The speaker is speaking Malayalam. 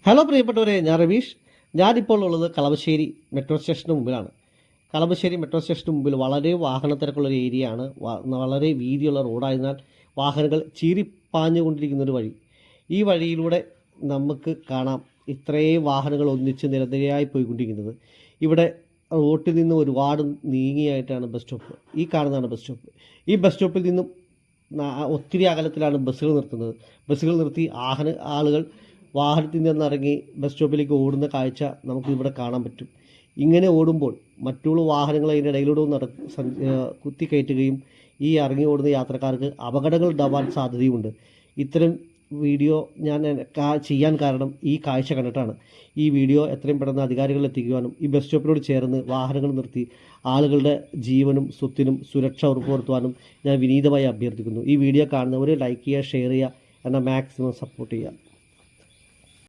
ഹലോ പ്രിയപ്പെട്ടവരെ, ഞാൻ രവീഷ്. ഞാനിപ്പോൾ ഉള്ളത് കളമശ്ശേരി മെട്രോ സ്റ്റേഷന് മുമ്പിലാണ്. കളമശ്ശേരി മെട്രോ സ്റ്റേഷന് മുമ്പിൽ വളരെ വാഹന തിരക്കുള്ളൊരു ഏരിയയാണ്. വളരെ വീതിയുള്ള റോഡായതിനാൽ വാഹനങ്ങൾ ചീറിപ്പാഞ്ഞുകൊണ്ടിരിക്കുന്നൊരു വഴി. ഈ വഴിയിലൂടെ നമുക്ക് കാണാം ഇത്രയും വാഹനങ്ങൾ ഒന്നിച്ച് നിരനിരയായി പോയിക്കൊണ്ടിരിക്കുന്നത്. ഇവിടെ റോട്ടിൽ നിന്ന് ഒരുപാട് നീങ്ങിയായിട്ടാണ് ബസ് സ്റ്റോപ്പ്. ഈ കാണുന്നതാണ് ബസ് സ്റ്റോപ്പ്. ഈ ബസ് സ്റ്റോപ്പിൽ നിന്നും ഒത്തിരി അകലത്തിലാണ് ബസ്സുകൾ നിർത്തുന്നത്. ബസ്സുകൾ നിർത്തി ആളുകൾ വാഹനത്തിൽ നിന്നിറങ്ങി ബസ് സ്റ്റോപ്പിലേക്ക് ഓടുന്ന കാഴ്ച നമുക്കിവിടെ കാണാൻ പറ്റും. ഇങ്ങനെ ഓടുമ്പോൾ മറ്റുള്ള വാഹനങ്ങൾ അതിൻ്റെ ഇടയിലൂടെ കുത്തിക്കയറ്റുകയും ഈ ഇറങ്ങി ഓടുന്ന യാത്രക്കാർക്ക് അപകടങ്ങൾ ഉണ്ടാവാൻ സാധ്യതയുമുണ്ട്. ഇത്തരം വീഡിയോ ഞാൻ ചെയ്യാൻ കാരണം ഈ കാഴ്ച കണ്ടിട്ടാണ്. ഈ വീഡിയോ എത്രയും പെട്ടെന്ന് അധികാരികൾ എത്തിക്കുവാനും ഈ ബസ് സ്റ്റോപ്പിനോട് ചേർന്ന് വാഹനങ്ങൾ നിർത്തി ആളുകളുടെ ജീവനും സ്വത്തിനും സുരക്ഷ ഉറപ്പുവരുത്തുവാനും ഞാൻ വിനീതമായി അഭ്യർത്ഥിക്കുന്നു. ഈ വീഡിയോ കാണുന്നവർ ലൈക്ക് ചെയ്യുക, ഷെയർ ചെയ്യുക, എന്നാൽ മാക്സിമം സപ്പോർട്ട് ചെയ്യുക.